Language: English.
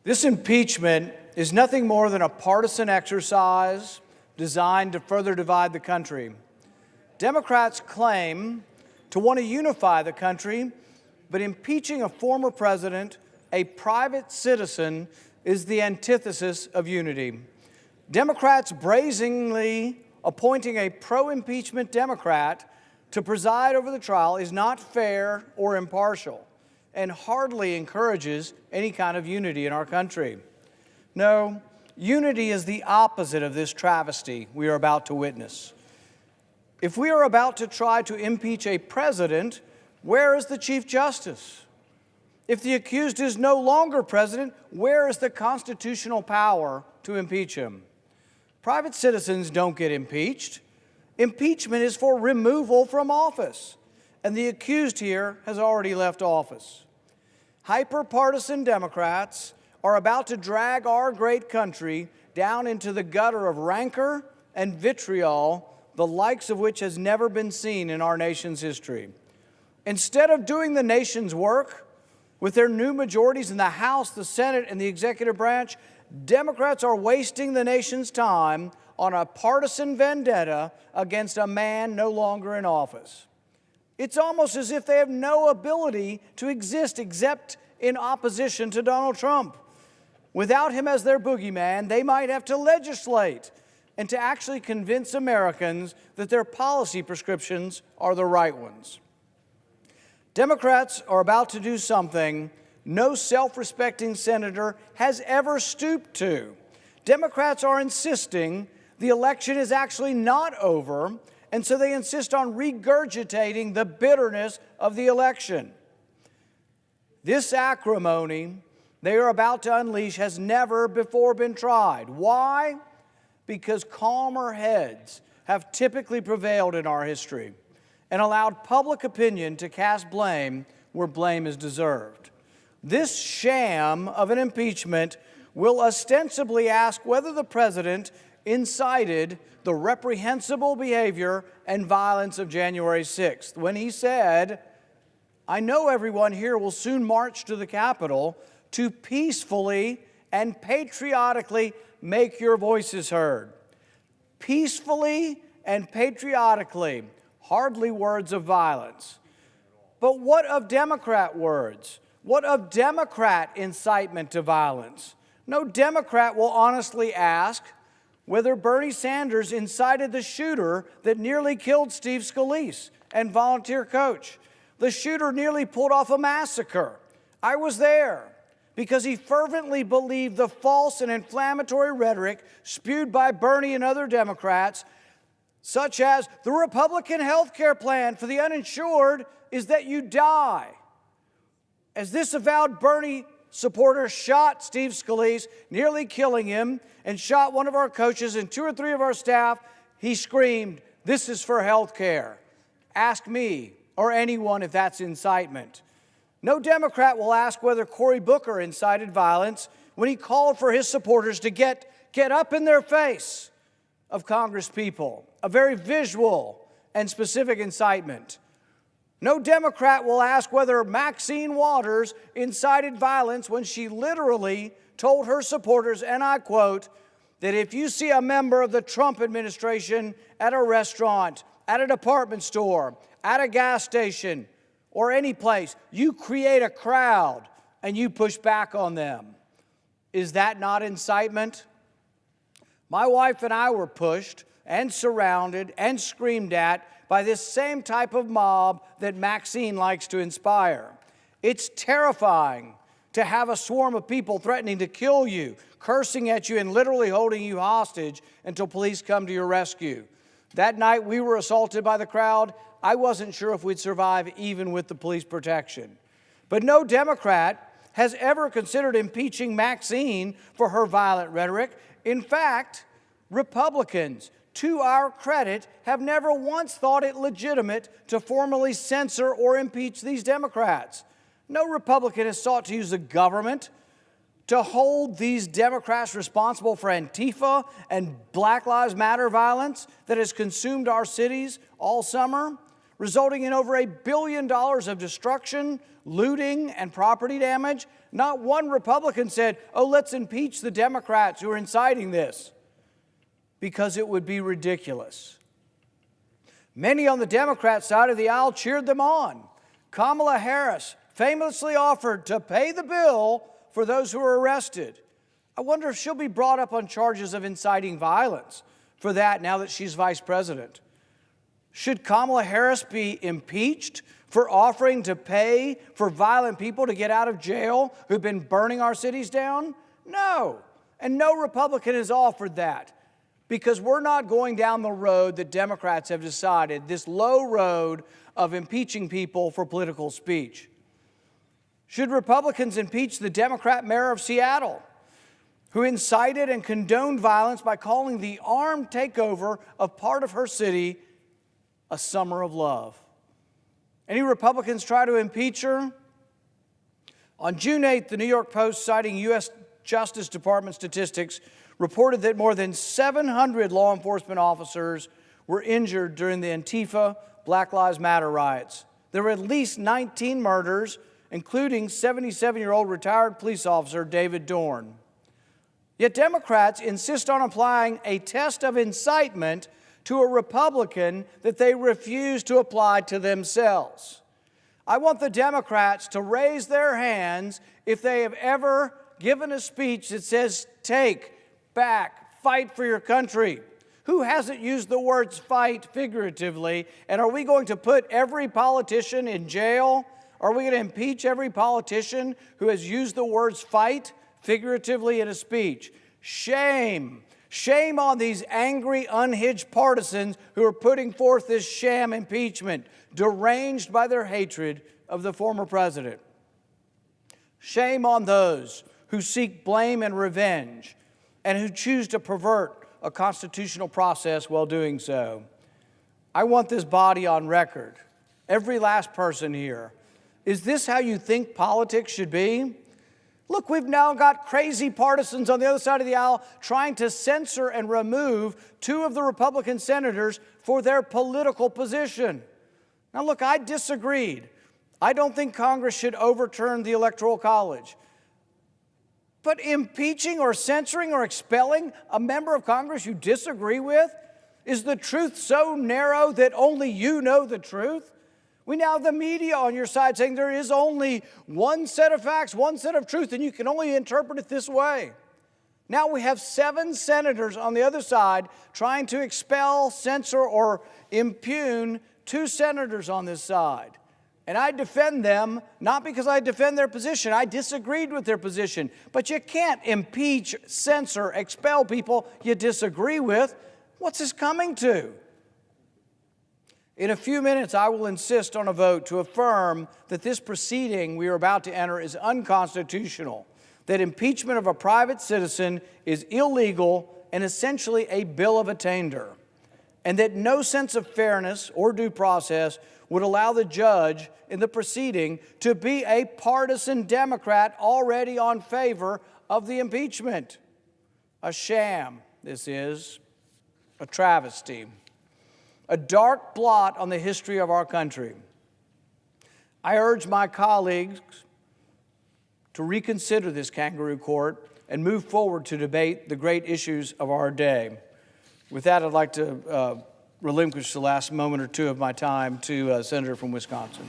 This impeachment is nothing more than a partisan exercise designed to further divide the country. Democrats claim to want to unify the country, but impeaching a former president, a private citizen, is the antithesis of unity. Democrats brazenly appointing a pro-impeachment Democrat to preside over the trial is not fair or impartial, and hardly encourages any kind of unity in our country. No, unity is the opposite of this travesty we are about to witness. If we are about to try to impeach a president, where is the Chief Justice? If the accused is no longer president, where is the constitutional power to impeach him? Private citizens don't get impeached. Impeachment is for removal from office, and the accused here has already left office. Hyper-partisan Democrats are about to drag our great country down into the gutter of rancor and vitriol, the likes of which has never been seen in our nation's history. Instead of doing the nation's work with their new majorities in the House, the Senate, and the executive branch, Democrats are wasting the nation's time on a partisan vendetta against a man no longer in office. It's almost as if they have no ability to exist except in opposition to Donald Trump. Without him as their boogeyman, they might have to legislate and to actually convince Americans that their policy prescriptions are the right ones. Democrats are about to do something no self-respecting senator has ever stooped to. Democrats are insisting the election is actually not over, and so they insist on regurgitating the bitterness of the election. This acrimony they are about to unleash has never before been tried. Why? Because calmer heads have typically prevailed in our history and allowed public opinion to cast blame where blame is deserved. This sham of an impeachment will ostensibly ask whether the president incited the reprehensible behavior and violence of January 6th, when he said, "I know everyone here will soon march to the Capitol to peacefully and patriotically make your voices heard." Peacefully and patriotically, hardly words of violence. But what of Democrat words? What of Democrat incitement to violence? No Democrat will honestly ask whether Bernie Sanders incited the shooter that nearly killed Steve Scalise and volunteer coach. The shooter nearly pulled off a massacre. I was there because he fervently believed the false and inflammatory rhetoric spewed by Bernie and other Democrats, such as the Republican health care plan for the uninsured is that you die. As this avowed Bernie supporter shot Steve Scalise, nearly killing him, and shot one of our coaches and 2 or 3 of our staff, he screamed, "This is for health care." Ask me or anyone if that's incitement. No Democrat will ask whether Cory Booker incited violence when he called for his supporters to get up in their face of Congress people, a very visual and specific incitement. No Democrat will ask whether Maxine Waters incited violence when she literally told her supporters, and I quote, that if you see a member of the Trump administration at a restaurant, at a department store, at a gas station, or any place, you create a crowd and you push back on them. Is that not incitement? My wife and I were pushed and surrounded and screamed at by this same type of mob that Maxine likes to inspire. It's terrifying to have a swarm of people threatening to kill you, cursing at you, and literally holding you hostage until police come to your rescue. That night we were assaulted by the crowd. I wasn't sure if we'd survive even with the police protection. But no Democrat has ever considered impeaching Maxine for her violent rhetoric. In fact, Republicans, to our credit, have never once thought it legitimate to formally censor or impeach these Democrats. No Republican has sought to use the government to hold these Democrats responsible for Antifa and Black Lives Matter violence that has consumed our cities all summer, resulting in over $1 billion of destruction, looting, and property damage. Not one Republican said, oh, let's impeach the Democrats who are inciting this, because it would be ridiculous. Many on the Democrat side of the aisle cheered them on. Kamala Harris famously offered to pay the bill for those who were arrested. I wonder if she'll be brought up on charges of inciting violence for that now that she's vice president. Should Kamala Harris be impeached for offering to pay for violent people to get out of jail who've been burning our cities down? No. And no Republican has offered that, because we're not going down the road that Democrats have decided, this low road of impeaching people for political speech. Should Republicans impeach the Democrat mayor of Seattle, who incited and condoned violence by calling the armed takeover of part of her city a summer of love? Any Republicans try to impeach her? On June 8th, the New York Post, citing U.S. Justice Department statistics, reported that more than 700 law enforcement officers were injured during the Antifa Black Lives Matter riots. There were at least 19 murders, including 77-year-old retired police officer David Dorn. Yet Democrats insist on applying a test of incitement to a Republican that they refuse to apply to themselves. I want the Democrats to raise their hands if they have ever given a speech that says, take, back, fight for your country. Who hasn't used the words fight figuratively? And are we going to put every politician in jail? Are we going to impeach every politician who has used the words fight figuratively in a speech? Shame. Shame on these angry, unhinged partisans who are putting forth this sham impeachment, deranged by their hatred of the former president. Shame on those who seek blame and revenge and who choose to pervert a constitutional process while doing so. I want this body on record, every last person here. Is this how you think politics should be? Look, we've now got crazy partisans on the other side of the aisle trying to censor and remove two of the Republican senators for their political position. Now, look, I disagreed. I don't think Congress should overturn the Electoral College. But impeaching or censoring or expelling a member of Congress you disagree with? Is the truth so narrow that only you know the truth? We now have the media on your side saying there is only one set of facts, one set of truth, and you can only interpret it this way. Now we have 7 senators on the other side trying to expel, censor, or impugn 2 senators on this side. And I defend them, not because I defend their position. I disagreed with their position. But you can't impeach, censor, expel people you disagree with. What's this coming to? In a few minutes, I will insist on a vote to affirm that this proceeding we are about to enter is unconstitutional, that impeachment of a private citizen is illegal and essentially a bill of attainder, and that no sense of fairness or due process would allow the judge in the proceeding to be a partisan Democrat already on favor of the impeachment. A sham, this is, a travesty. A dark blot on the history of our country. I urge my colleagues to reconsider this kangaroo court and move forward to debate the great issues of our day. With that, I'd like to relinquish the last moment or two of my time to a senator from Wisconsin.